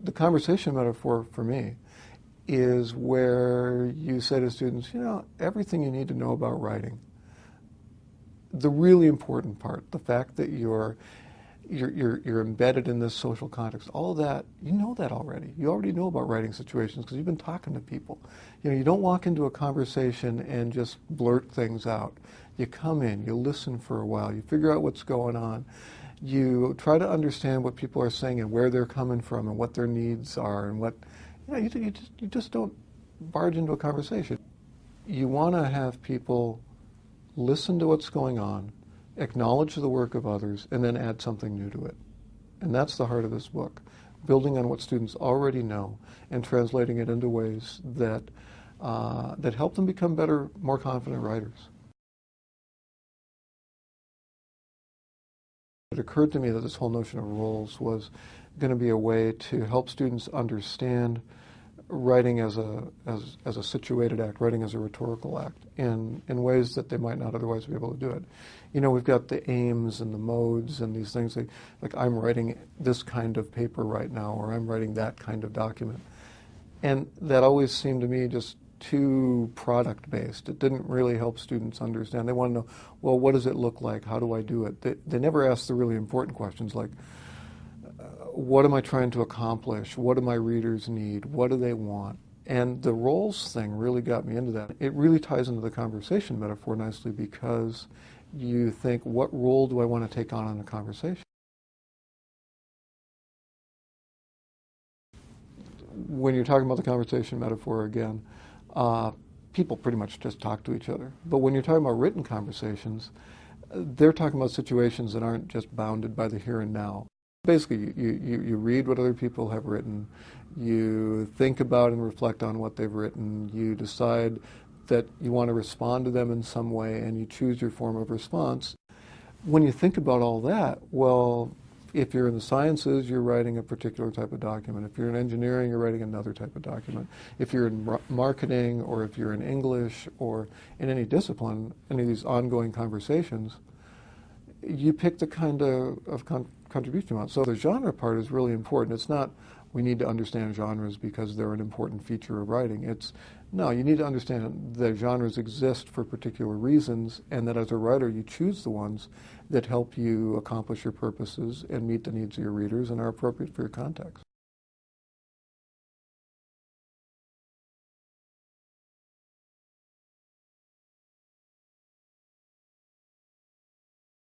the conversation metaphor for me is where you say to students, you know, everything you need to know about writing, the really important part, the fact that you're embedded in this social context, all of that, you know that already. You already know about writing situations because you've been talking to people. You know, you don't walk into a conversation and just blurt things out. You come in, you listen for a while, you figure out what's going on, you try to understand what people are saying and where they're coming from and what their needs are and what, you know, you just don't barge into a conversation. You want to have people listen to what's going on, acknowledge the work of others, and then add something new to it. And that's the heart of this book, building on what students already know and translating it into ways that, that help them become better, more confident writers. It occurred to me that this whole notion of roles was going to be a way to help students understand writing as a situated act, writing as a rhetorical act, in ways that they might not otherwise be able to do it. You know, we've got the aims and the modes and these things, like I'm writing this kind of paper right now, or I'm writing that kind of document. And that always seemed to me just too product-based. It didn't really help students understand. They want to know, well, what does it look like? How do I do it? They never ask the really important questions like, what am I trying to accomplish? What do my readers need? What do they want? And the roles thing really got me into that. It really ties into the conversation metaphor nicely because you think, what role do I want to take on in a conversation? When you're talking about the conversation metaphor again, people pretty much just talk to each other. But when you're talking about written conversations, they're talking about situations that aren't just bounded by the here and now. Basically, you read what other people have written, you think about and reflect on what they've written, you decide that you want to respond to them in some way, and you choose your form of response. When you think about all that, well, if you're in the sciences, you're writing a particular type of document. If you're in engineering, you're writing another type of document. If you're in marketing, or if you're in English, or in any discipline, any of these ongoing conversations, you pick the kind of contribution you want. So the genre part is really important. It's not we need to understand genres because they're an important feature of writing. It's, no, you need to understand that genres exist for particular reasons, and that as a writer you choose the ones that help you accomplish your purposes and meet the needs of your readers and are appropriate for your context.